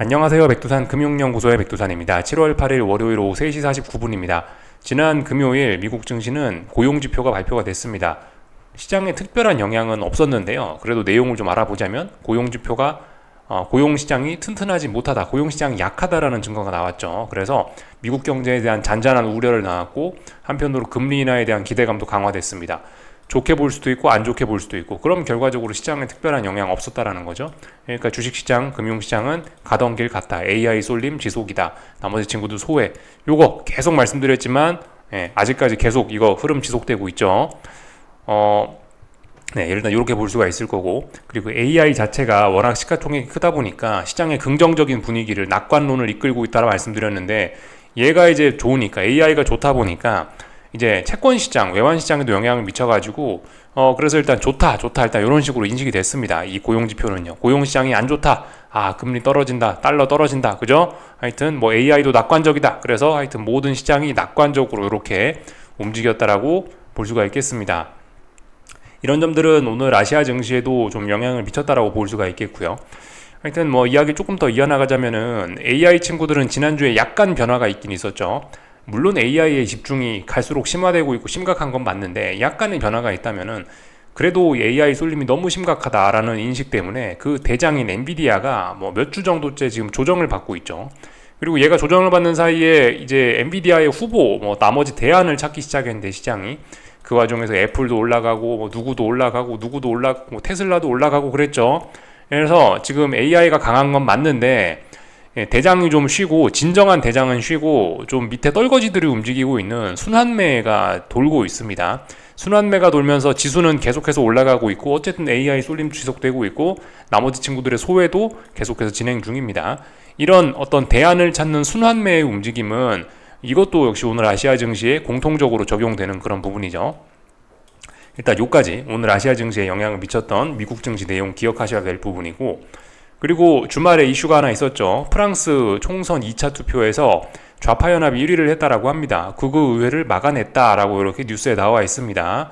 안녕하세요. 백두산 금융연구소의 백두산입니다. 7월 8일 월요일 오후 3시 49분입니다. 지난 금요일 미국 증시는 고용지표가 발표가 됐습니다. 시장에 특별한 영향은 없었는데요. 그래도 내용을 좀 알아보자면 고용지표가 고용시장이 튼튼하지 못하다, 고용시장이 약하다라는 증거가 나왔죠. 그래서 미국 경제에 대한 잔잔한 우려를 낳았고, 한편으로 금리 인하에 대한 기대감도 강화됐습니다. 좋게 볼 수도 있고 안 좋게 볼 수도 있고, 그럼 결과적으로 시장에 특별한 영향 없었다라는 거죠. 그러니까 주식시장, 금융시장은 가던 길 같다. AI 쏠림 지속이다. 나머지 친구들 소외. 요거 계속 말씀드렸지만 아직까지 계속 이거 흐름 지속되고 있죠. 일단 이렇게 볼 수가 있을 거고, 그리고 AI 자체가 워낙 시가총액이 크다 보니까 시장의 긍정적인 분위기를, 낙관론을 이끌고 있다라 말씀드렸는데, 얘가 이제 좋으니까, AI가 좋다 보니까 이제 채권 시장, 외환 시장에도 영향을 미쳐가지고 그래서 일단 좋다 일단 이런 식으로 인식이 됐습니다. 이 고용 지표는요. 고용 시장이 안 좋다. 금리 떨어진다. 달러 떨어진다. 그죠? 하여튼 뭐 AI도 낙관적이다. 그래서 하여튼 모든 시장이 낙관적으로 이렇게 움직였다라고 볼 수가 있겠습니다. 이런 점들은 오늘 아시아 증시에도 좀 영향을 미쳤다라고 볼 수가 있겠고요. 하여튼 뭐 이야기 조금 더 이어나가자면은, AI 친구들은 지난주에 약간 변화가 있긴 있었죠. 물론 AI의 집중이 갈수록 심화되고 있고 심각한 건 맞는데, 약간의 변화가 있다면은 그래도 AI 쏠림이 너무 심각하다라는 인식 때문에 그 대장인 엔비디아가 뭐 몇 주 정도째 지금 조정을 받고 있죠. 그리고 얘가 조정을 받는 사이에 이제 엔비디아의 후보, 뭐 나머지 대안을 찾기 시작했는데, 시장이 그 와중에서 애플도 올라가고 뭐 누구도 올라가고 뭐 테슬라도 올라가고 그랬죠. 그래서 지금 AI가 강한 건 맞는데, 대장이 좀 쉬고, 진정한 대장은 쉬고, 좀 밑에 떨거지들이 움직이고 있는 순환매가 돌고 있습니다. 순환매가 돌면서 지수는 계속해서 올라가고 있고, 어쨌든 AI 쏠림 지속되고 있고, 나머지 친구들의 소외도 계속해서 진행 중입니다. 이런 어떤 대안을 찾는 순환매의 움직임은, 이것도 역시 오늘 아시아 증시에 공통적으로 적용되는 그런 부분이죠. 일단 요까지 오늘 아시아 증시에 영향을 미쳤던 미국 증시 내용 기억하셔야 될 부분이고, 그리고 주말에 이슈가 하나 있었죠. 프랑스 총선 2차 투표에서 좌파연합이 1위를 했다라고 합니다. 극우의회를 막아냈다라고 이렇게 뉴스에 나와 있습니다.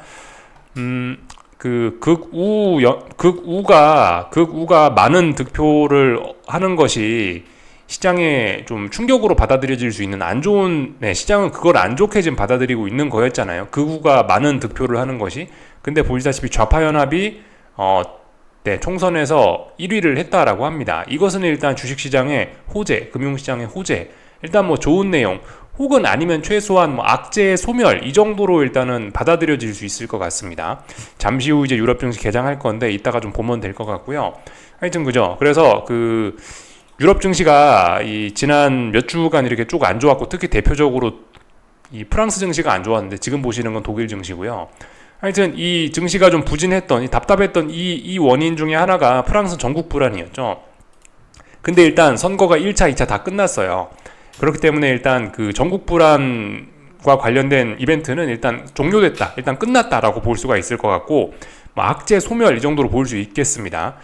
극우가 많은 득표를 하는 것이 시장에 좀 충격으로 받아들여질 수 있는, 안 좋은, 시장은 그걸 안 좋게 지금 받아들이고 있는 거였잖아요. 극우가 많은 득표를 하는 것이. 근데 보시다시피 좌파연합이 총선에서 1위를 했다라고 합니다. 이것은 일단 주식시장의 호재, 금융시장의 호재, 일단 뭐 좋은 내용, 혹은 아니면 최소한 뭐 악재의 소멸, 이 정도로 일단은 받아들여질 수 있을 것 같습니다. 잠시 후 이제 유럽 증시 개장할 건데 이따가 좀 보면 될 것 같고요. 하여튼 그죠. 그래서 그 유럽 증시가 이 지난 몇 주간 이렇게 쭉 안 좋았고, 특히 대표적으로 이 프랑스 증시가 안 좋았는데, 지금 보시는 건 독일 증시고요. 하여튼 이 증시가 좀 부진했던, 답답했던 이 원인 중에 하나가 프랑스 전국 불안이었죠. 근데 일단 선거가 1차, 2차 다 끝났어요. 그렇기 때문에 일단 그 전국 불안과 관련된 이벤트는 일단 종료됐다, 일단 끝났다라고 볼 수가 있을 것 같고, 뭐 악재 소멸 이 정도로 볼 수 있겠습니다.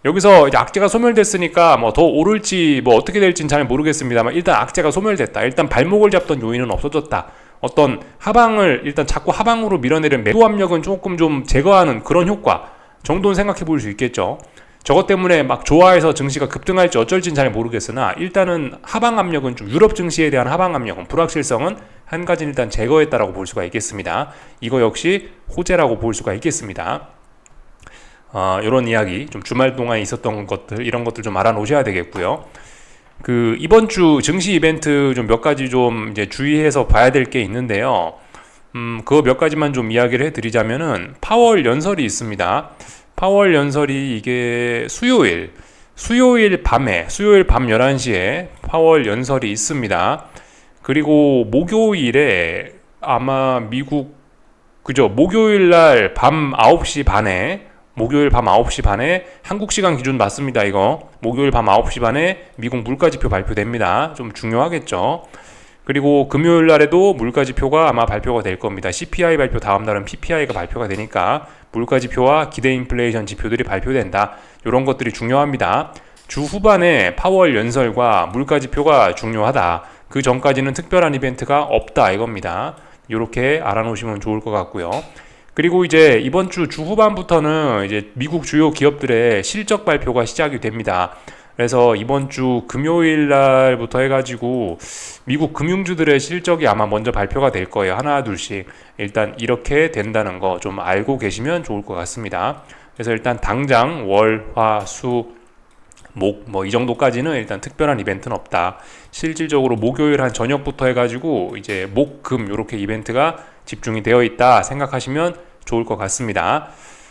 여기서 이제 악재가 소멸됐으니까 뭐 더 오를지 뭐 어떻게 될지는 잘 모르겠습니다만, 일단 악재가 소멸됐다. 일단 발목을 잡던 요인은 없어졌다. 어떤 하방을 일단 자꾸 하방으로 밀어내는 매도 압력은 조금 좀 제거하는 그런 효과 정도는 생각해 볼 수 있겠죠. 저것 때문에 막 좋아해서 증시가 급등할지 어쩔지는 잘 모르겠으나, 일단은 하방 압력은 좀, 유럽 증시에 대한 하방 압력은, 불확실성은 한 가지 일단 제거했다라고 볼 수가 있겠습니다. 이거 역시 호재라고 볼 수가 있겠습니다. 이런 이야기, 좀 주말 동안 있었던 것들, 이런 것들 좀 알아놓으셔야 되겠고요. 그 이번 주 증시 이벤트 좀 몇 가지 좀 이제 주의해서 봐야 될 게 있는데요. 그거 몇 가지만 좀 이야기를 해드리자면은, 파월 연설이 있습니다. 파월 연설이 이게 수요일 밤 11시에 파월 연설이 있습니다. 그리고 목요일에 아마 목요일 날 밤 9시 반에, 목요일 밤 9시 반에 한국 시간 기준 맞습니다. 이거 목요일 밤 9시 반에 미국 물가지표 발표됩니다. 좀 중요하겠죠. 그리고 금요일 날에도 물가지표가 아마 발표가 될 겁니다. CPI 발표 다음 날은 PPI가 발표가 되니까 물가지표와 기대 인플레이션 지표들이 발표된다. 이런 것들이 중요합니다. 주 후반에 파월 연설과 물가지표가 중요하다. 그 전까지는 특별한 이벤트가 없다, 이겁니다. 이렇게 알아놓으시면 좋을 것 같고요. 그리고 이제 이번 주 후반부터는 이제 미국 주요 기업들의 실적 발표가 시작이 됩니다. 그래서 이번 주 금요일 날부터 해가지고 미국 금융주들의 실적이 아마 먼저 발표가 될 거예요. 하나 둘씩 일단 이렇게 된다는 거 좀 알고 계시면 좋을 것 같습니다. 그래서 일단 당장 월, 화, 수, 목 뭐 이 정도까지는 일단 특별한 이벤트는 없다. 실질적으로 목요일 한 저녁부터 해가지고 이제 목, 금 요렇게 이벤트가 집중이 되어 있다 생각하시면 좋을 것 같습니다.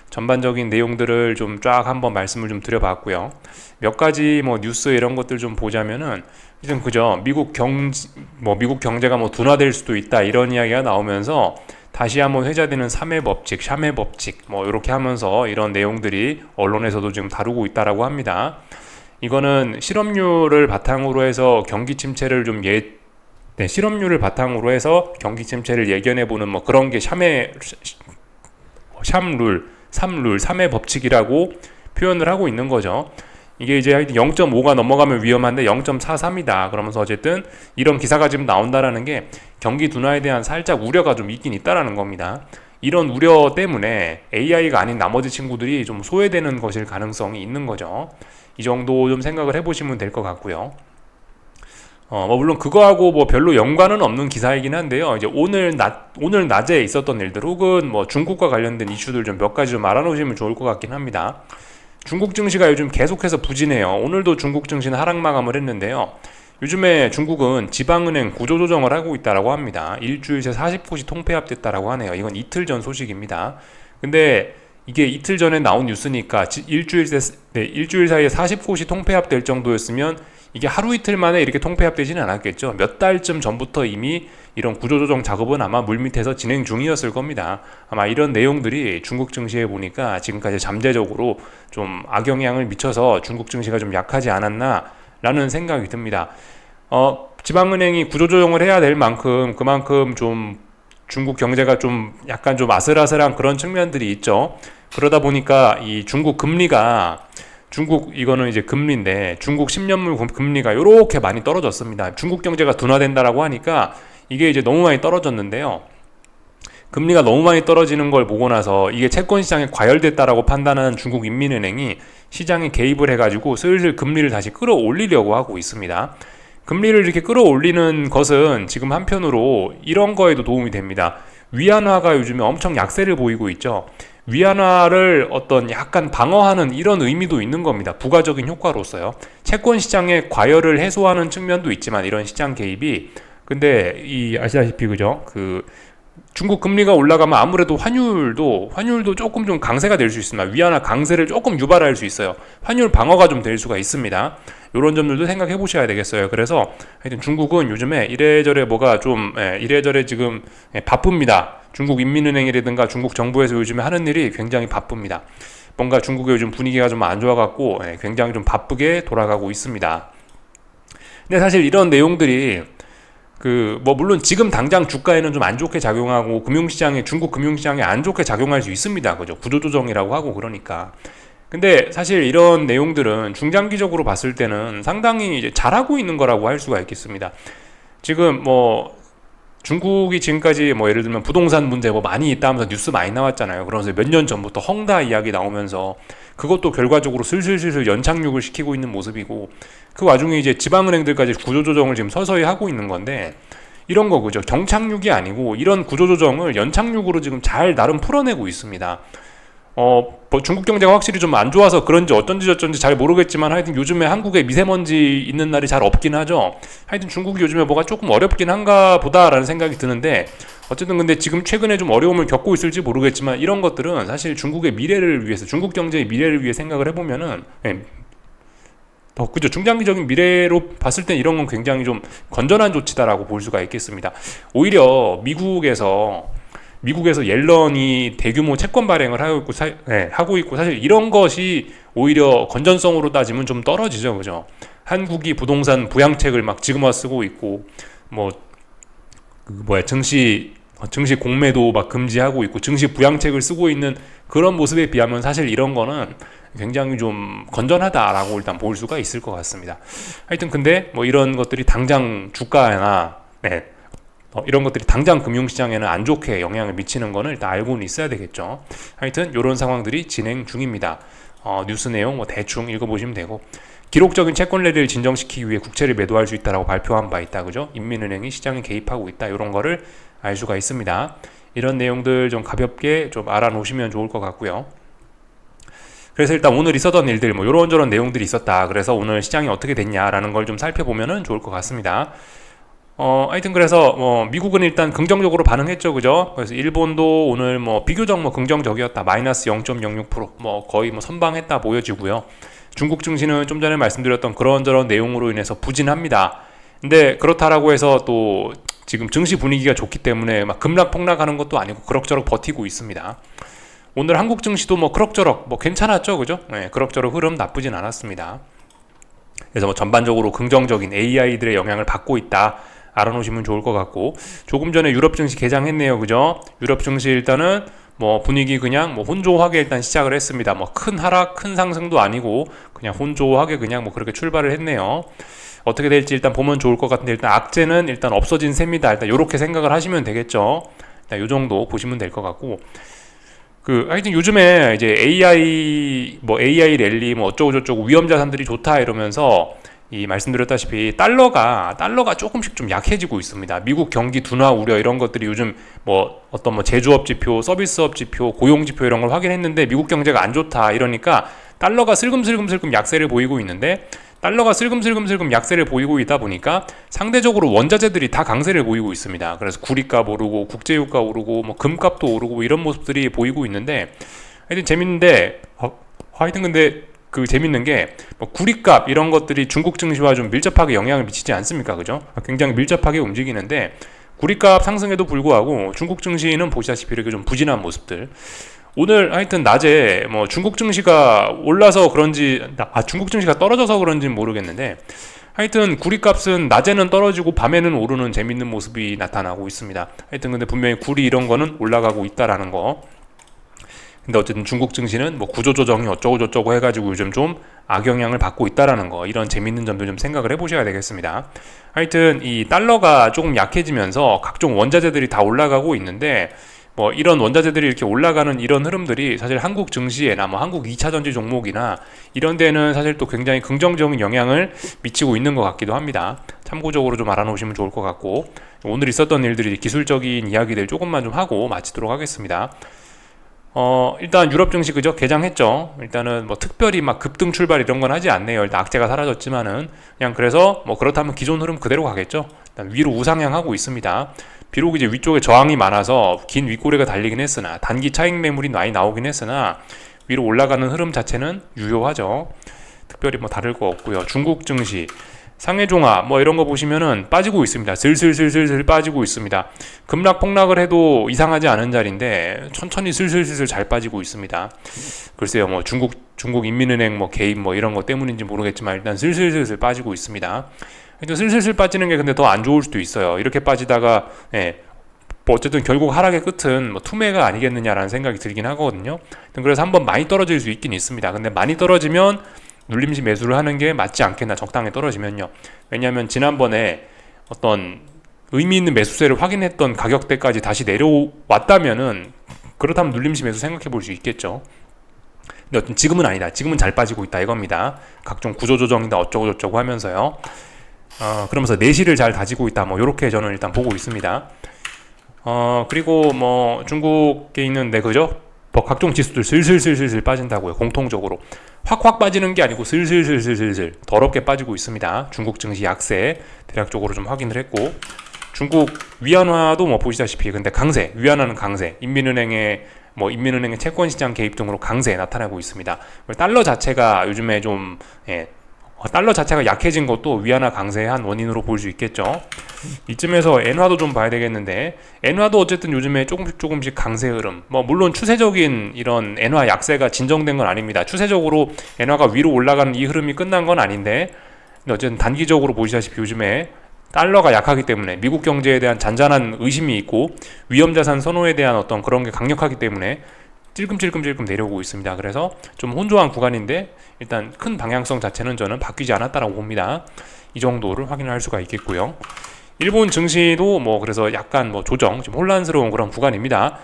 전반적인 내용들을 좀 쫙 한번 말씀을 좀 드려봤고요. 몇 가지 뭐 뉴스 이런 것들 좀 보자면은 좀 그죠. 미국 경제가 뭐 둔화될 수도 있다 이런 이야기가 나오면서 다시 한번 회자되는 3회 법칙, 샴의 법칙 뭐 이렇게 하면서 이런 내용들이 언론에서도 지금 다루고 있다라고 합니다. 이거는 실업률을 바탕으로 해서 경기 침체를 실업률을 바탕으로 해서 경기 침체를 예견해 보는 뭐 그런 게 샴룰, 3회 법칙이라고 표현을 하고 있는 거죠. 이게 이제 하여튼 0.5가 넘어가면 위험한데 0.43이다. 그러면서 어쨌든 이런 기사가 지금 나온다라는 게 경기 둔화에 대한 살짝 우려가 좀 있긴 있다라는 겁니다. 이런 우려 때문에 AI가 아닌 나머지 친구들이 좀 소외되는 것일 가능성이 있는 거죠. 이 정도 좀 생각을 해보시면 될 것 같고요. 뭐 물론 그거하고 뭐 별로 연관은 없는 기사이긴 한데요. 이제 오늘 낮에 있었던 일들 혹은 뭐 중국과 관련된 이슈들 좀 몇 가지 좀 알아놓으시면 좋을 것 같긴 합니다. 중국 증시가 요즘 계속해서 부진해요. 오늘도 중국 증시는 하락 마감을 했는데요. 요즘에 중국은 지방은행 구조조정을 하고 있다라고 합니다. 일주일 새 40곳이 통폐합됐다라고 하네요. 이건 이틀 전 소식입니다. 근데 이게 이틀 전에 나온 뉴스니까 일주일 사이에 40곳이 통폐합될 정도였으면 이게 하루 이틀 만에 이렇게 통폐합되지는 않았겠죠. 몇 달쯤 전부터 이미 이런 구조조정 작업은 아마 물밑에서 진행 중이었을 겁니다. 아마 이런 내용들이 중국 증시에 보니까 지금까지 잠재적으로 좀 악영향을 미쳐서 중국 증시가 좀 약하지 않았나 라는 생각이 듭니다. 지방은행이 구조조정을 해야 될 만큼 그만큼 좀 중국 경제가 좀 약간 좀 아슬아슬한 그런 측면들이 있죠. 그러다 보니까 이 이거는 이제 금리인데 중국 10년물 금리가 이렇게 많이 떨어졌습니다. 중국 경제가 둔화된다라고 하니까 이게 이제 너무 많이 떨어졌는데요. 금리가 너무 많이 떨어지는 걸 보고 나서 이게 채권 시장에 과열됐다라고 판단하는 중국 인민은행이 시장에 개입을 해가지고 슬슬 금리를 다시 끌어올리려고 하고 있습니다. 금리를 이렇게 끌어올리는 것은 지금 한편으로 이런 거에도 도움이 됩니다. 위안화가 요즘에 엄청 약세를 보이고 있죠. 위안화를 어떤 약간 방어하는 이런 의미도 있는 겁니다. 부가적인 효과로서요. 채권 시장의 과열을 해소하는 측면도 있지만 이런 시장 개입이 근데 아시다시피 그죠? 중국 금리가 올라가면 아무래도 환율도 조금 좀 강세가 될 수 있습니다. 위안화 강세를 조금 유발할 수 있어요. 환율 방어가 좀 될 수가 있습니다. 이런 점들도 생각해 보셔야 되겠어요. 그래서 하여튼 중국은 요즘에 이래저래 이래저래 지금 바쁩니다. 중국 인민은행이라든가 중국 정부에서 요즘에 하는 일이 굉장히 바쁩니다. 뭔가 중국의 요즘 분위기가 좀 안 좋아갖고 굉장히 좀 바쁘게 돌아가고 있습니다. 근데 사실 이런 내용들이 물론 지금 당장 주가에는 좀 안 좋게 작용하고 중국 금융시장에 안 좋게 작용할 수 있습니다. 그죠? 구조조정이라고 하고 그러니까. 근데 사실 이런 내용들은 중장기적으로 봤을 때는 상당히 이제 잘하고 있는 거라고 할 수가 있겠습니다. 지금 중국이 지금까지 예를 들면 부동산 문제 많이 있다 하면서 뉴스 많이 나왔잖아요. 그러면서 몇 년 전부터 헝다 이야기 나오면서 그것도 결과적으로 슬슬 연착륙을 시키고 있는 모습이고 그 와중에 이제 지방은행들까지 구조조정을 지금 서서히 하고 있는 건데 이런 거 그죠. 경착륙이 아니고 이런 구조조정을 연착륙으로 지금 잘 나름 풀어내고 있습니다. 중국 경제가 확실히 좀 안 좋아서 그런지 어쩐지 저쩐지 잘 모르겠지만 하여튼 요즘에 한국에 미세먼지 있는 날이 잘 없긴 하죠. 하여튼 중국이 요즘에 뭐가 조금 어렵긴 한가 보다라는 생각이 드는데 어쨌든 근데 지금 최근에 좀 어려움을 겪고 있을지 모르겠지만 이런 것들은 사실 중국의 미래를 위해서 중국 경제의 미래를 위해 생각을 해보면은 그죠. 중장기적인 미래로 봤을 땐 이런 건 굉장히 좀 건전한 조치다라고 볼 수가 있겠습니다. 오히려 미국에서 옐런이 대규모 채권 발행을 하고 있고 사실 이런 것이 오히려 건전성으로 따지면 좀 떨어지죠. 그죠? 한국이 부동산 부양책을 막 지금 와 쓰고 있고 증시 공매도 막 금지하고 있고 증시 부양책을 쓰고 있는 그런 모습에 비하면 사실 이런 거는 굉장히 좀 건전하다라고 일단 볼 수가 있을 것 같습니다. 하여튼 근데 이런 것들이 당장 주가나 이런 것들이 당장 금융시장에는 안 좋게 영향을 미치는 거는 일단 알고는 있어야 되겠죠. 하여튼 이런 상황들이 진행 중입니다. 뉴스 내용 대충 읽어보시면 되고 기록적인 채권 랠리를 진정시키기 위해 국채를 매도할 수 있다라고 발표한 바 있다. 그죠? 인민은행이 시장에 개입하고 있다. 이런 거를 알 수가 있습니다. 이런 내용들 좀 가볍게 좀 알아놓으시면 좋을 것 같고요. 그래서 일단 오늘 있었던 일들 뭐 요런저런 내용들이 있었다. 그래서 오늘 시장이 어떻게 됐냐라는 걸 좀 살펴보면은 좋을 것 같습니다. 하여튼 그래서 미국은 일단 긍정적으로 반응했죠. 그죠? 그래서 일본도 오늘 비교적 긍정적이었다. 마이너스 0.06% 거의 선방했다 보여지고요. 중국 증시는 좀 전에 말씀드렸던 그런저런 내용으로 인해서 부진합니다. 근데 그렇다라고 해서 또 지금 증시 분위기가 좋기 때문에 막 급락 폭락하는 것도 아니고 그럭저럭 버티고 있습니다. 오늘 한국 증시도 그럭저럭 괜찮았죠. 그죠? 네, 그럭저럭 흐름 나쁘진 않았습니다. 그래서 전반적으로 긍정적인 AI들의 영향을 받고 있다. 알아놓으시면 좋을 것 같고, 조금 전에 유럽 증시 개장했네요. 그죠? 유럽 증시 일단은 분위기 그냥 혼조하게 일단 시작을 했습니다. 큰 하락, 큰 상승도 아니고 그냥 혼조하게 그냥 그렇게 출발을 했네요. 어떻게 될지 일단 보면 좋을 것 같은데, 일단 악재는 일단 없어진 셈이다. 일단 요렇게 생각을 하시면 되겠죠. 일단 요 정도 보시면 될 것 같고, 하여튼 요즘에 이제 AI 랠리 어쩌고저쩌고 위험 자산들이 좋다 이러면서 말씀드렸다시피 달러가 조금씩 좀 약해지고 있습니다. 미국 경기 둔화 우려 이런 것들이 요즘 어떤 제조업 지표, 서비스업 지표, 고용 지표 이런 걸 확인했는데 미국 경제가 안 좋다 이러니까 달러가 슬금슬금 약세를 보이고 있는데, 달러가 슬금슬금 약세를 보이고 있다 보니까 상대적으로 원자재들이 다 강세를 보이고 있습니다. 그래서 구리값 오르고 국제유가 오르고 금값도 오르고 이런 모습들이 보이고 있는데, 하여튼 재밌는데 하여튼 근데 재밌는 게 구리값 이런 것들이 중국 증시와 좀 밀접하게 영향을 미치지 않습니까? 그죠? 굉장히 밀접하게 움직이는데 구리값 상승에도 불구하고 중국 증시는 보시다시피 이렇게 좀 부진한 모습들. 오늘 하여튼 낮에 중국 증시가 올라서 그런지 중국 증시가 떨어져서 그런지는 모르겠는데, 하여튼 구리값은 낮에는 떨어지고 밤에는 오르는 재밌는 모습이 나타나고 있습니다. 하여튼 근데 분명히 구리 이런 거는 올라가고 있다라는 거. 근데 어쨌든 중국 증시는 구조조정이 어쩌고저쩌고 해가지고 요즘 좀 악영향을 받고 있다라는 거, 이런 재밌는 점도 좀 생각을 해보셔야 되겠습니다. 하여튼 이 달러가 조금 약해지면서 각종 원자재들이 다 올라가고 있는데, 이런 원자재들이 이렇게 올라가는 이런 흐름들이 사실 한국 증시에나 한국 2차전지 종목이나 이런 데는 사실 또 굉장히 긍정적인 영향을 미치고 있는 것 같기도 합니다. 참고적으로 좀 알아놓으시면 좋을 것 같고, 오늘 있었던 일들이 기술적인 이야기들 조금만 좀 하고 마치도록 하겠습니다. 일단 유럽 증시 그죠? 개장했죠. 일단은 특별히 급등 출발 이런 건 하지 않네요. 일단 악재가 사라졌지만은 그냥 그래서 그렇다면 기존 흐름 그대로 가겠죠. 일단 위로 우상향하고 있습니다. 비록 이제 위쪽에 저항이 많아서 긴 윗꼬리가 달리긴 했으나, 단기 차익 매물이 많이 나오긴 했으나 위로 올라가는 흐름 자체는 유효하죠. 특별히 다를 거 없고요. 중국 증시 상해종합 이런 거 보시면은 빠지고 있습니다. 슬슬 빠지고 있습니다. 급락 폭락을 해도 이상하지 않은 자리인데 천천히 슬슬 잘 빠지고 있습니다. 글쎄요, 중국 인민은행 개입 이런 거 때문인지 모르겠지만 일단 슬슬 빠지고 있습니다. 슬슬 빠지는 게 근데 더 안 좋을 수도 있어요. 이렇게 빠지다가 어쨌든 결국 하락의 끝은 투매가 아니겠느냐라는 생각이 들긴 하거든요. 그래서 한번 많이 떨어질 수 있긴 있습니다. 근데 많이 떨어지면 눌림시 매수를 하는 게 맞지 않겠나, 적당히 떨어지면요. 왜냐하면 지난번에 어떤 의미 있는 매수세를 확인했던 가격대까지 다시 내려왔다면은, 그렇다면 눌림시 매수 생각해 볼 수 있겠죠. 근데 어쨌든 지금은 아니다. 지금은 잘 빠지고 있다 이겁니다. 각종 구조조정이다 어쩌고저쩌고 하면서요. 그러면서 내실을 잘 다지고 있다. 요렇게 저는 일단 보고 있습니다. 그리고 중국에 있는 그죠? 각종 지수들 슬슬 빠진다고요. 공통적으로 확 빠지는 게 아니고 슬슬 더럽게 빠지고 있습니다. 중국 증시 약세 대략적으로 좀 확인을 했고, 중국 위안화도 보시다시피 근데 강세, 위안화는 강세, 인민은행의 채권시장 개입 등으로 강세 나타나고 있습니다. 달러 자체가 요즘에 좀 달러 자체가 약해진 것도 위안화 강세의 한 원인으로 볼 수 있겠죠. 이쯤에서 엔화도 좀 봐야 되겠는데, 엔화도 어쨌든 요즘에 조금씩 강세 흐름, 물론 추세적인 이런 엔화 약세가 진정된 건 아닙니다. 추세적으로 엔화가 위로 올라가는 이 흐름이 끝난 건 아닌데, 근데 어쨌든 단기적으로 보시다시피 요즘에 달러가 약하기 때문에 미국 경제에 대한 잔잔한 의심이 있고 위험자산 선호에 대한 어떤 그런 게 강력하기 때문에 찔끔 내려오고 있습니다. 그래서 좀 혼조한 구간인데 일단 큰 방향성 자체는 저는 바뀌지 않았다라고 봅니다. 이 정도를 확인할 수가 있겠고요. 일본 증시도 그래서 약간 조정, 좀 혼란스러운 그런 구간입니다.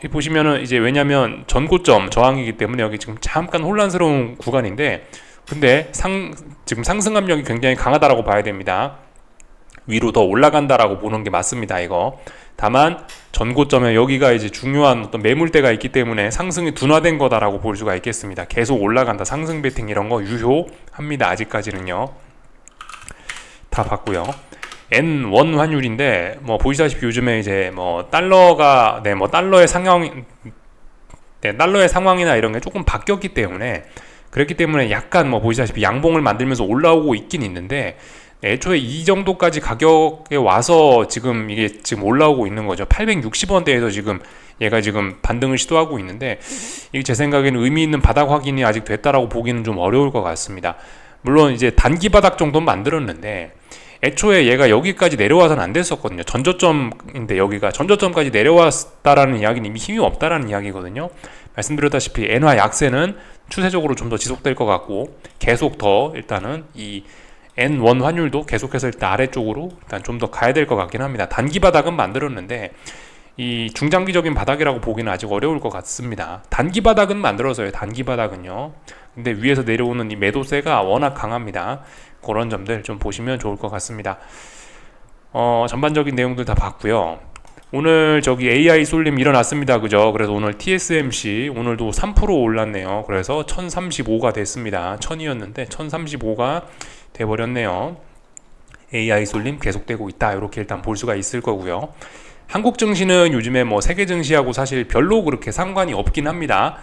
보시면은 이제 왜냐면 전고점 저항이기 때문에 여기 지금 잠깐 혼란스러운 구간인데, 근데 지금 상승 압력이 굉장히 강하다라고 봐야 됩니다. 위로 더 올라간다라고 보는 게 맞습니다. 이거. 다만 전고점에 여기가 이제 중요한 어떤 매물대가 있기 때문에 상승이 둔화된 거다라고 볼 수가 있겠습니다. 계속 올라간다. 상승 베팅 이런 거 유효합니다. 아직까지는요. 다 봤고요. N1 환율인데 뭐 보시다시피 요즘에 이제 뭐 달러가 뭐 달러의 상황이나 이런 게 조금 바뀌었기 때문에 그렇기 때문에 약간 뭐 보시다시피 양봉을 만들면서 올라오고 있긴 있는데 애초에 이 정도까지 가격에 와서 지금 이게 지금 올라오고 있는 거죠. 860원대에서 지금 얘가 지금 반등을 시도하고 있는데 이게 제 생각에는 의미 있는 바닥 확인이 아직 됐다라고 보기는 좀 어려울 것 같습니다. 물론 이제 단기 바닥 정도는 만들었는데 애초에 얘가 여기까지 내려와서는 안 됐었거든요. 전저점인데 여기가 전저점까지 내려왔다라는 이야기는 이미 힘이 없다라는 이야기거든요. 말씀드렸다시피 엔화 약세는 추세적으로 좀 더 지속될 것 같고 계속 더 일단은 이 N1 환율도 계속해서 일단 아래쪽으로 일단 좀 더 가야 될 것 같긴 합니다. 단기 바닥은 만들었는데 이 중장기적인 바닥이라고 보기는 아직 어려울 것 같습니다. 단기 바닥은 만들어서요. 단기 바닥은요. 근데 위에서 내려오는 이 매도세가 워낙 강합니다. 그런 점들 좀 보시면 좋을 것 같습니다. 전반적인 내용들 다 봤고요. 오늘 저기 AI 쏠림 일어났습니다. 그죠? 그래서 오늘 TSMC 오늘도 3% 올랐네요. 그래서 1035가 됐습니다. 1000이었는데 1035가 돼버렸네요. AI 쏠림 계속되고 있다. 이렇게 일단 볼 수가 있을 거고요. 한국 증시는 요즘에 뭐 세계 증시하고 사실 별로 그렇게 상관이 없긴 합니다.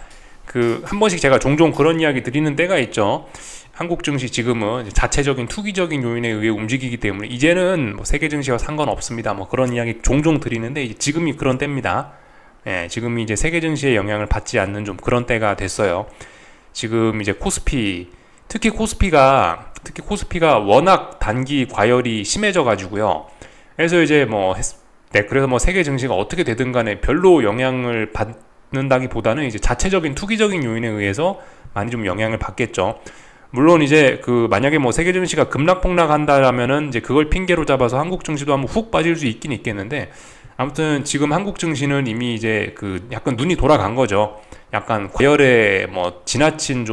한 번씩 제가 종종 그런 이야기 드리는 때가 있죠. 한국 증시 지금은 자체적인 투기적인 요인에 의해 움직이기 때문에 이제는 뭐 세계 증시와 상관없습니다. 뭐 그런 이야기 종종 드리는데 지금이 그런 때입니다. 예, 지금이 이제 세계 증시의 영향을 받지 않는 좀 그런 때가 됐어요. 지금 이제 특히 코스피가 워낙 단기 과열이 심해져 가지고요. 그래서 이제 그래서 뭐 세계 증시가 어떻게 되든 간에 별로 영향을 받는다기보다는 이제 자체적인 투기적인 요인에 의해서 많이 좀 영향을 받겠죠. 물론 이제 만약에 뭐 세계 증시가 급락폭락한다라면은 이제 그걸 핑계로 잡아서 한국 증시도 한번 훅 빠질 수 있긴 있겠는데 아무튼 지금 한국 증시는 이미 이제 약간 눈이 돌아간 거죠. 약간 과열에 지나친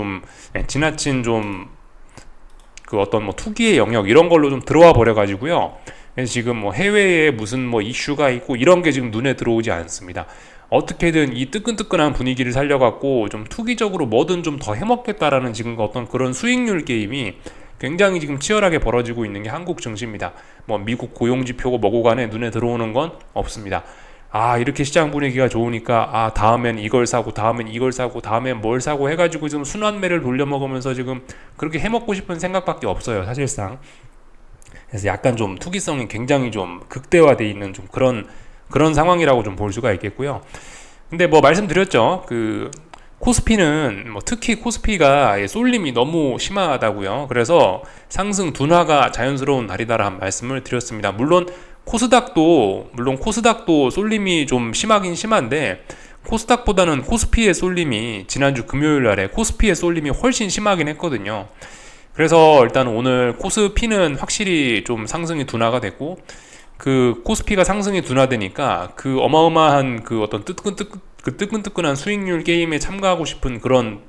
어떤 투기의 영역 이런 걸로 좀 들어와 버려 가지고요. 그래서 지금 해외에 무슨 이슈가 있고 이런 게 지금 눈에 들어오지 않습니다. 어떻게든 이 뜨끈뜨끈한 분위기를 살려갖고 좀 투기적으로 뭐든 좀 더 해먹겠다라는 지금 어떤 그런 수익률 게임이 굉장히 지금 치열하게 벌어지고 있는 게 한국 증시입니다. 미국 고용지표고 뭐고 간에 눈에 들어오는 건 없습니다. 이렇게 시장 분위기가 좋으니까 다음엔 이걸 사고 다음엔 이걸 사고 다음엔 뭘 사고 해가지고 지금 순환매를 돌려먹으면서 지금 그렇게 해먹고 싶은 생각밖에 없어요. 사실상. 그래서 약간 좀 투기성이 굉장히 좀 극대화되어 있는 좀 그런 상황이라고 좀 볼 수가 있겠고요. 근데 말씀드렸죠. 코스피는 특히 코스피가 쏠림이 너무 심하다고요. 그래서 상승 둔화가 자연스러운 날이다라는 말씀을 드렸습니다. 물론 코스닥도 쏠림이 좀 심하긴 심한데 코스닥보다는 코스피의 쏠림이 지난주 금요일 날에 코스피의 쏠림이 훨씬 심하긴 했거든요. 그래서 일단 오늘 코스피는 확실히 좀 상승이 둔화가 됐고 코스피가 상승이 둔화되니까 어마어마한 어떤 뜨끈뜨끈한 수익률 게임에 참가하고 싶은 그런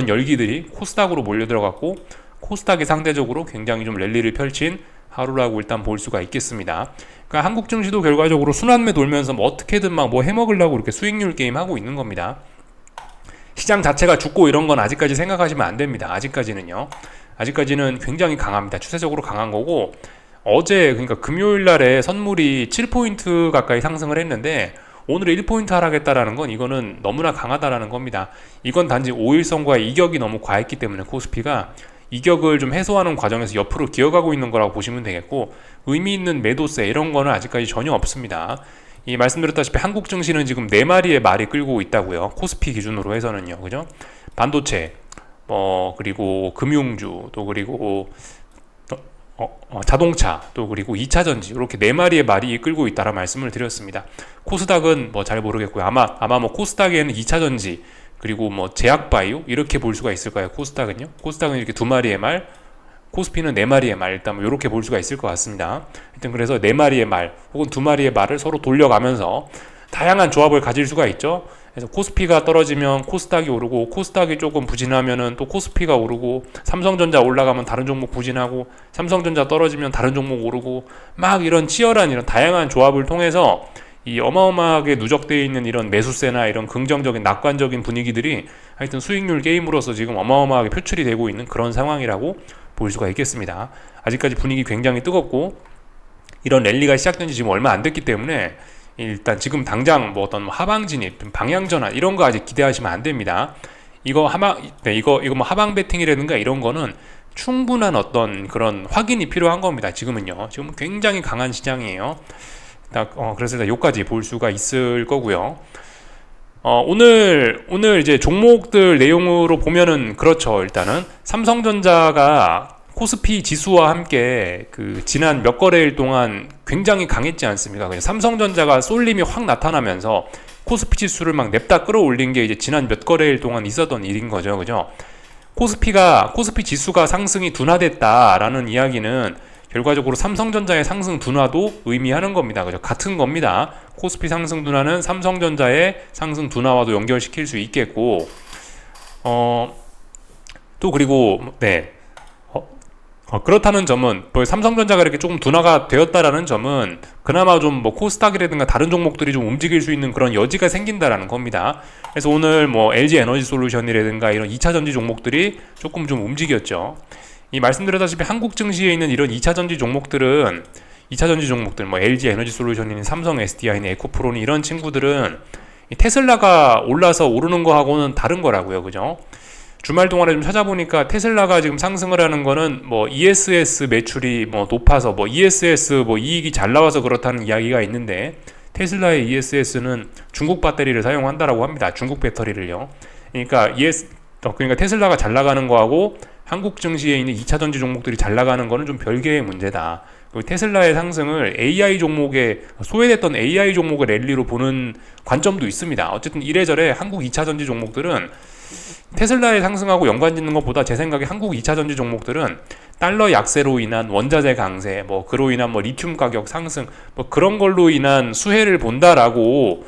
열기들이 코스닥으로 몰려들어갔고 코스닥이 상대적으로 굉장히 좀 랠리를 펼친 하루라고 일단 볼 수가 있겠습니다. 그러니까 한국 증시도 결과적으로 순환매 돌면서 어떻게든 해먹으려고 이렇게 수익률 게임 하고 있는 겁니다. 시장 자체가 죽고 이런 건 아직까지 생각하시면 안 됩니다. 아직까지는 굉장히 강합니다. 추세적으로 강한 거고 그러니까 금요일 날에 선물이 7포인트 가까이 상승을 했는데 오늘에 1포인트 하락했다라는 건 이거는 너무나 강하다라는 겁니다. 이건 단지 5일선과의 이격이 너무 과했기 때문에 코스피가 이격을 좀 해소하는 과정에서 옆으로 기어가고 있는 거라고 보시면 되겠고 의미 있는 매도세 이런 거는 아직까지 전혀 없습니다. 말씀드렸다시피 한국 증시는 지금 4마리의 말이 끌고 있다고요. 코스피 기준으로 해서는요. 그죠? 반도체, 그리고 금융주, 또 그리고 자동차, 또 그리고 2차전지 이렇게 4마리의 말이 끌고 있다라 말씀을 드렸습니다. 코스닥은 잘 모르겠고요. 아마 코스닥에는 2차전지 그리고 제약바이오 이렇게 볼 수가 있을 거예요. 코스닥은 이렇게 2마리의 말, 코스피는 4마리의 말 일단 이렇게 볼 수가 있을 것 같습니다. 하여튼 그래서 4마리의 말 혹은 2마리의 말을 서로 돌려가면서 다양한 조합을 가질 수가 있죠. 그래서 코스피가 떨어지면 코스닥이 오르고, 코스닥이 조금 부진하면은 또 코스피가 오르고, 삼성전자 올라가면 다른 종목 부진하고, 삼성전자 떨어지면 다른 종목 오르고, 막 이런 치열한 이런 다양한 조합을 통해서 이 어마어마하게 누적되어 있는 이런 매수세나 이런 긍정적인 낙관적인 분위기들이 하여튼 수익률 게임으로서 지금 어마어마하게 표출이 되고 있는 그런 상황이라고 볼 수가 있겠습니다. 아직까지 분위기 굉장히 뜨겁고, 이런 랠리가 시작된 지 지금 얼마 안 됐기 때문에 일단 지금 당장 뭐 어떤 하방 진입, 방향 전환 이런 거 아직 기대하시면 안 됩니다. 이거 이거 뭐 하방 베팅이라든가 이런 거는 충분한 어떤 그런 확인이 필요한 겁니다. 지금은요. 지금 굉장히 강한 시장이에요. 그래서 일단 여기까지 볼 수가 있을 거고요. 오늘 이제 종목들 내용으로 보면은 그렇죠. 일단은 삼성전자가 코스피 지수와 함께 그 지난 몇 거래일 동안 굉장히 강했지 않습니까? 그냥 삼성전자가 쏠림이 확 나타나면서 코스피 지수를 막 냅다 끌어올린 게 이제 지난 몇 거래일 동안 있었던 일인 거죠. 그죠? 코스피 지수가 상승이 둔화됐다라는 이야기는 결과적으로 삼성전자의 상승 둔화도 의미하는 겁니다. 그죠? 같은 겁니다. 코스피 상승 둔화는 삼성전자의 상승 둔화와도 연결시킬 수 있겠고, 또 그리고 그렇다는 점은 뭐 삼성전자가 이렇게 조금 둔화가 되었다라는 점은 그나마 좀 뭐 코스닥이라든가 다른 종목들이 좀 움직일 수 있는 그런 여지가 생긴다라는 겁니다. 그래서 오늘 뭐 LG 에너지 솔루션이라든가 이런 2차 전지 종목들이 조금 좀 움직였죠. 이 말씀드렸다시피 한국 증시에 있는 이런 2차 전지 종목들 뭐 LG 에너지 솔루션이니 삼성 SDI니 에코프로니 이런 친구들은 테슬라가 올라서 오르는 거하고는 다른 거라고요. 그죠? 주말 동안에 좀 찾아보니까 테슬라가 지금 상승을 하는 거는 뭐 ESS 매출이 뭐 높아서 뭐 ESS 뭐 이익이 잘 나와서 그렇다는 이야기가 있는데, 테슬라의 ESS는 중국 배터리를 사용한다라고 합니다. 중국 배터리를요. 그러니까 테슬라가 잘 나가는 거하고 한국 증시에 있는 2차 전지 종목들이 잘 나가는 거는 좀 별개의 문제다. 테슬라의 상승을 AI 종목에 소외됐던 AI 종목의 랠리로 보는 관점도 있습니다. 어쨌든 이래저래 한국 2차 전지 종목들은 테슬라의 상승하고 연관짓는 것보다 제 생각에 한국 2차 전지 종목들은 달러 약세로 인한 원자재 강세, 뭐 그로 인한 뭐 리튬 가격 상승, 뭐 그런 걸로 인한 수혜를 본다라고,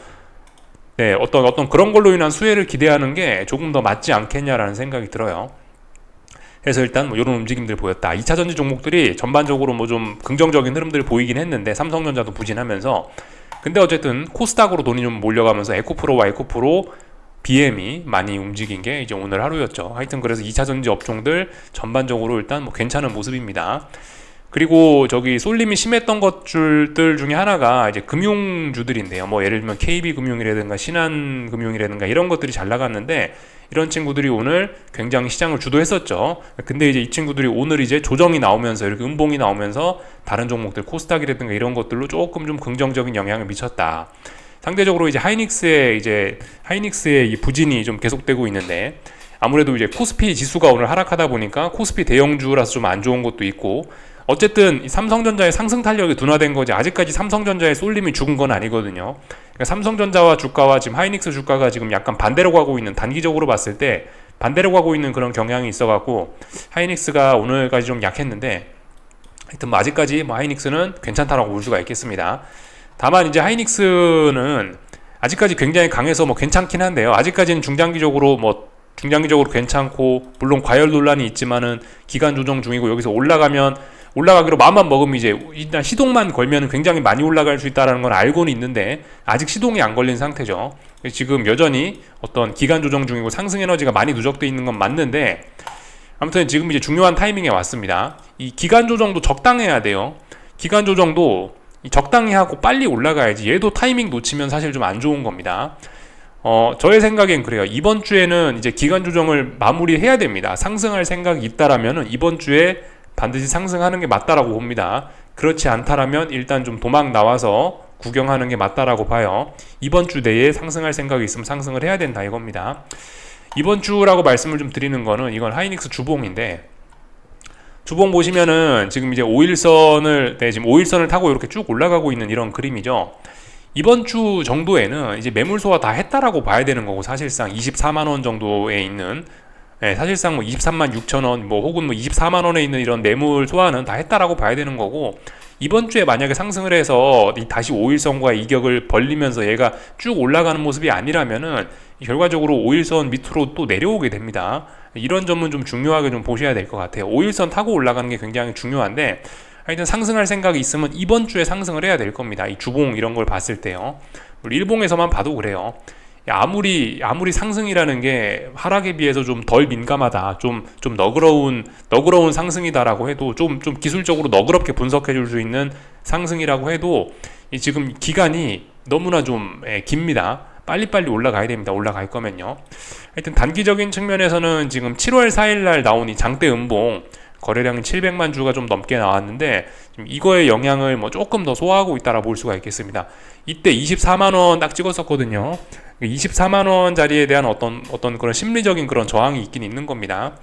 어떤 그런 걸로 인한 수혜를 기대하는 게 조금 더 맞지 않겠냐라는 생각이 들어요. 그래서 일단 뭐 이런 움직임들 보였다. 2차 전지 종목들이 전반적으로 뭐 좀 긍정적인 흐름들 보이긴 했는데, 삼성전자도 부진하면서, 근데 어쨌든 코스닥으로 돈이 좀 몰려가면서 에코프로와 에코프로 BM이 많이 움직인 게 이제 오늘 하루였죠. 하여튼 그래서 2차 전지 업종들 전반적으로 일단 뭐 괜찮은 모습입니다. 그리고 저기 쏠림이 심했던 것들 중에 하나가 이제 금융주들인데요. 뭐 예를 들면 KB금융이라든가 신한금융이라든가 이런 것들이 잘 나갔는데, 이런 친구들이 오늘 굉장히 시장을 주도했었죠. 근데 이제 이 친구들이 오늘 이제 조정이 나오면서, 이렇게 음봉이 나오면서 다른 종목들 코스닥이라든가 이런 것들로 조금 좀 긍정적인 영향을 미쳤다. 상대적으로 이제 하이닉스의 이 부진이 좀 계속되고 있는데, 아무래도 이제 코스피 지수가 오늘 하락하다 보니까 코스피 대형주라서 좀 안 좋은 것도 있고, 어쨌든 삼성전자의 상승 탄력이 둔화된 거지, 아직까지 삼성전자의 쏠림이 죽은 건 아니거든요. 그러니까 삼성전자와 주가와 지금 하이닉스 주가가 지금 약간 반대로 가고 있는, 단기적으로 봤을 때 반대로 가고 있는 그런 경향이 있어갖고 하이닉스가 오늘까지 좀 약했는데, 하여튼 뭐 아직까지 뭐 하이닉스는 괜찮다라고 볼 수가 있겠습니다. 다만 이제 하이닉스는 아직까지 굉장히 강해서 뭐 괜찮긴 한데요. 아직까지는 중장기적으로 괜찮고, 물론 과열 논란이 있지만은 기간 조정 중이고, 여기서 올라가기로 마음만 먹으면 이제 일단 시동만 걸면 굉장히 많이 올라갈 수 있다는 건 알고는 있는데, 아직 시동이 안 걸린 상태죠. 지금 여전히 어떤 기간 조정 중이고 상승 에너지가 많이 누적돼 있는 건 맞는데, 아무튼 지금 이제 중요한 타이밍에 왔습니다. 이 기간 조정도 적당해야 돼요. 기간 조정도 적당히 하고 빨리 올라가야지. 얘도 타이밍 놓치면 사실 좀 안 좋은 겁니다. 저의 생각엔 그래요. 이번 주에는 이제 기간 조정을 마무리해야 됩니다. 상승할 생각이 있다라면은 이번 주에 반드시 상승하는 게 맞다라고 봅니다. 그렇지 않다라면 일단 좀 도망 나와서 구경하는 게 맞다라고 봐요. 이번 주 내에 상승할 생각이 있으면 상승을 해야 된다 이겁니다. 이번 주라고 말씀을 좀 드리는 거는, 이건 하이닉스 주봉인데, 주봉 보시면은 지금 이제 5일선을 타고 이렇게 쭉 올라가고 있는 이런 그림이죠. 이번 주 정도에는 이제 매물 소화 다 했다라고 봐야 되는 거고, 사실상 24만 원 정도에 있는, 사실상 뭐 23만 6천 원, 뭐 혹은 뭐 24만 원에 있는 이런 매물 소화는 다 했다라고 봐야 되는 거고, 이번 주에 만약에 상승을 해서 다시 5일선과 이격을 벌리면서 얘가 쭉 올라가는 모습이 아니라면은 결과적으로 5일선 밑으로 또 내려오게 됩니다. 이런 점은 좀 중요하게 좀 보셔야 될 것 같아요. 5일선 타고 올라가는 게 굉장히 중요한데, 하여튼 상승할 생각이 있으면 이번 주에 상승을 해야 될 겁니다. 이 주봉 이런 걸 봤을 때요. 일봉에서만 봐도 그래요. 아무리 상승이라는 게 하락에 비해서 좀 덜 민감하다, 좀 너그러운 상승이다라고 해도, 좀 기술적으로 너그럽게 분석해 줄 수 있는 상승이라고 해도 지금 기간이 너무나 좀 깁니다. 빨리빨리 올라가야 됩니다. 올라갈 거면요. 하여튼 단기적인 측면에서는 지금 7월 4일 날 나온 이 장대 음봉 거래량이 700만 주가 좀 넘게 나왔는데, 지금 이거의 영향을 뭐 조금 더 소화하고 있다라 볼 수가 있겠습니다. 이때 24만원 딱 찍었었거든요. 24만원 자리에 대한 어떤 그런 심리적인 그런 저항이 있긴 있는 겁니다.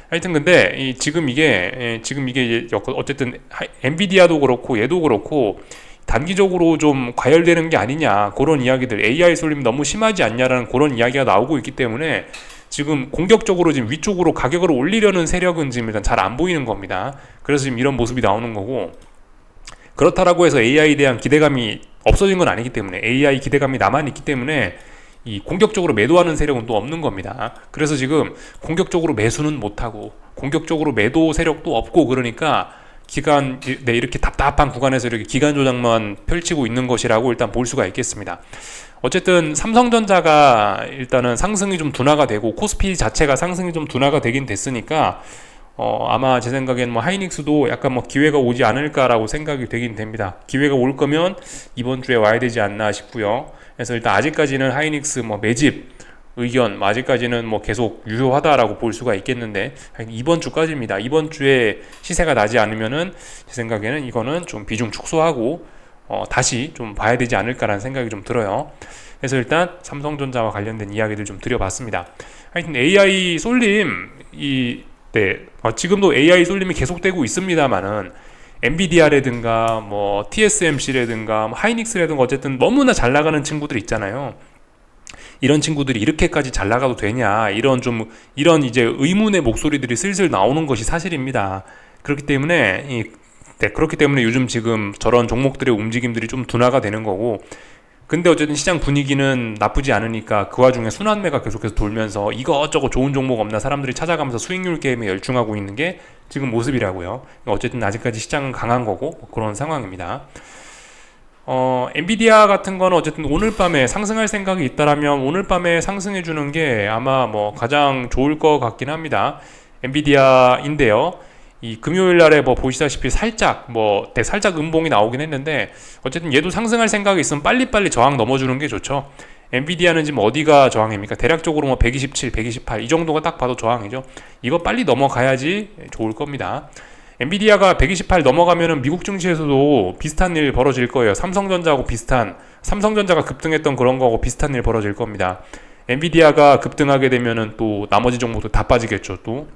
하여튼 근데 지금 이게 어쨌든 엔비디아도 그렇고 얘도 그렇고 단기적으로 좀 과열되는 게 아니냐, 그런 이야기들, AI 쏠림 너무 심하지 않냐라는 그런 이야기가 나오고 있기 때문에 지금 공격적으로 지금 위쪽으로 가격을 올리려는 세력은 지금 일단 잘 안 보이는 겁니다. 그래서 지금 이런 모습이 나오는 거고, 그렇다라고 해서 AI에 대한 기대감이 없어진 건 아니기 때문에, AI 기대감이 남아있기 때문에 이 공격적으로 매도하는 세력은 또 없는 겁니다. 그래서 지금 공격적으로 매수는 못하고 공격적으로 매도 세력도 없고, 그러니까 이렇게 답답한 구간에서 이렇게 기간 조작만 펼치고 있는 것이라고 일단 볼 수가 있겠습니다. 어쨌든 삼성전자가 일단은 상승이 좀 둔화가 되고, 코스피 자체가 상승이 좀 둔화가 되긴 됐으니까 아마 제 생각엔 뭐 하이닉스도 약간 뭐 기회가 오지 않을까라고 생각이 되긴 됩니다. 기회가 올 거면 이번 주에 와야 되지 않나 싶고요. 그래서 일단 아직까지는 하이닉스 뭐 매집 의견 아직까지는 뭐 계속 유효하다라고 볼 수가 있겠는데, 이번 주까지입니다. 이번 주에 시세가 나지 않으면은 제 생각에는 이거는 좀 비중 축소하고 다시 좀 봐야 되지 않을까라는 생각이 좀 들어요. 그래서 일단 삼성전자와 관련된 이야기들 좀 드려봤습니다. 하여튼 AI 쏠림 지금도 AI 쏠림이 계속되고 있습니다만은, 엔비디아라든가 뭐 TSMC라든가 뭐 하이닉스라든가 어쨌든 너무나 잘 나가는 친구들 있잖아요. 이런 친구들이 이렇게까지 잘 나가도 되냐, 이런 이제 의문의 목소리들이 슬슬 나오는 것이 사실입니다. 그렇기 때문에 요즘 지금 저런 종목들의 움직임들이 좀 둔화가 되는 거고, 근데 어쨌든 시장 분위기는 나쁘지 않으니까 그 와중에 순환매가 계속해서 돌면서 이것저것 좋은 종목 없나 사람들이 찾아가면서 수익률 게임에 열중하고 있는 게 지금 모습이라고요. 어쨌든 아직까지 시장은 강한 거고 그런 상황입니다. 엔비디아 같은 거는 어쨌든 오늘 밤에 상승할 생각이 있다라면 오늘 밤에 상승해 주는 게 아마 뭐 가장 좋을 것 같긴 합니다. 엔비디아인데요. 이 금요일 날에 뭐 보시다시피 살짝 음봉이 나오긴 했는데, 어쨌든 얘도 상승할 생각이 있으면 빨리빨리 저항 넘어주는 게 좋죠. 엔비디아는 지금 어디가 저항입니까? 대략적으로 뭐 127, 128 이 정도가 딱 봐도 저항이죠. 이거 빨리 넘어가야지 좋을 겁니다. 엔비디아가 128 넘어가면은 미국 증시에서도 비슷한 일 벌어질 거예요. 삼성전자가 급등했던 그런 거하고 비슷한 일 벌어질 겁니다. 엔비디아가 급등하게 되면은 또 나머지 종목도 다 빠지겠죠. 또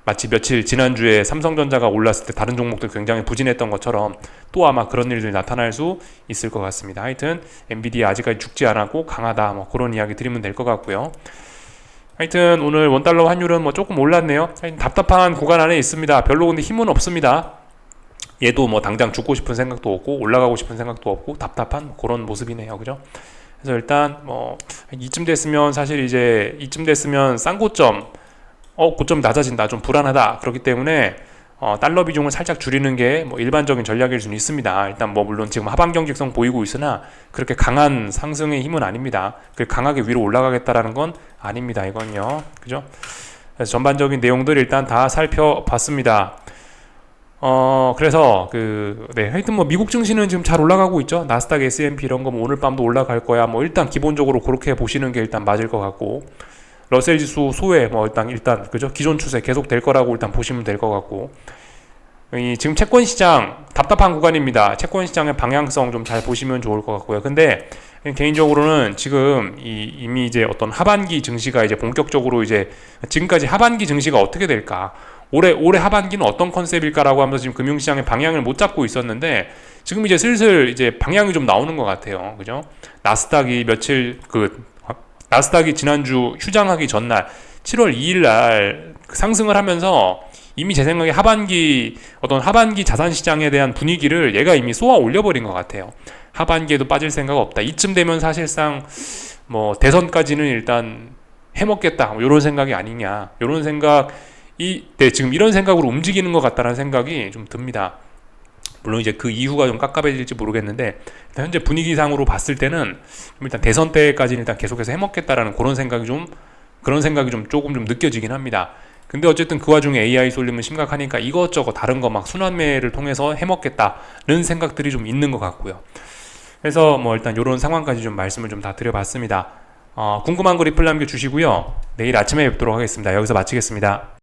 마치 지난주에 삼성전자가 올랐을 때 다른 종목들 굉장히 부진했던 것처럼 또 아마 그런 일들이 나타날 수 있을 것 같습니다. 하여튼 엔비디아 아직까지 죽지 않았고 강하다, 뭐 그런 이야기 드리면 될 것 같고요. 하여튼 오늘 원달러 환율은 뭐 조금 올랐네요. 답답한 구간 안에 있습니다. 별로 근데 힘은 없습니다. 얘도 뭐 당장 죽고 싶은 생각도 없고 올라가고 싶은 생각도 없고 답답한 그런 모습이네요. 그죠? 그래서 일단 뭐 이쯤 됐으면 싼 고점 고점 낮아진다, 좀 불안하다, 그렇기 때문에 달러 비중을 살짝 줄이는 게 뭐 일반적인 전략일 수는 있습니다. 일단 뭐 물론 지금 하반 경직성 보이고 있으나 그렇게 강한 상승의 힘은 아닙니다. 강하게 위로 올라가겠다라는 건 아닙니다. 이건요, 그죠? 그래서 전반적인 내용들 일단 다 살펴봤습니다. 그래서 하여튼 뭐 미국 증시는 지금 잘 올라가고 있죠. 나스닥, S&P 이런 거 뭐 오늘 밤도 올라갈 거야. 뭐 일단 기본적으로 그렇게 보시는 게 일단 맞을 것 같고, 러셀 지수 소외 뭐 일단 그죠? 기존 추세 계속 될 거라고 일단 보시면 될 것 같고, 지금 채권 시장 답답한 구간입니다. 채권 시장의 방향성 좀 잘 보시면 좋을 것 같고요. 근데 개인적으로는 지금 이미 이제 어떤 하반기 증시가 이제 본격적으로 지금까지 하반기 증시가 어떻게 될까? 올해 하반기는 어떤 컨셉일까라고 하면서 지금 금융시장의 방향을 못 잡고 있었는데, 지금 이제 슬슬 이제 방향이 좀 나오는 것 같아요. 그죠? 나스닥이 지난주 휴장하기 전날 7월 2일 날 상승을 하면서 이미 제 생각에 하반기 자산 시장에 대한 분위기를 얘가 이미 쏘아 올려버린 것 같아요. 하반기에도 빠질 생각 없다. 이쯤 되면 사실상 뭐 대선까지는 일단 해먹겠다. 뭐 이런 생각이 아니냐. 이런 생각이 지금 이런 생각으로 움직이는 것 같다는 생각이 좀 듭니다. 물론 이제 그 이후가 좀 깝깝해질지 모르겠는데 일단 현재 분위기상으로 봤을 때는 일단 대선 때까지는 일단 계속해서 해먹겠다라는 그런 생각이 좀 조금 좀 느껴지긴 합니다. 근데 어쨌든 그 와중에 AI 쏠림은 심각하니까 이것저것 다른 거 막 순환매를 통해서 해먹겠다는 생각들이 좀 있는 것 같고요. 그래서 뭐 일단 이런 상황까지 좀 말씀을 좀 다 드려봤습니다. 궁금한 거 리플 남겨주시고요. 내일 아침에 뵙도록 하겠습니다. 여기서 마치겠습니다.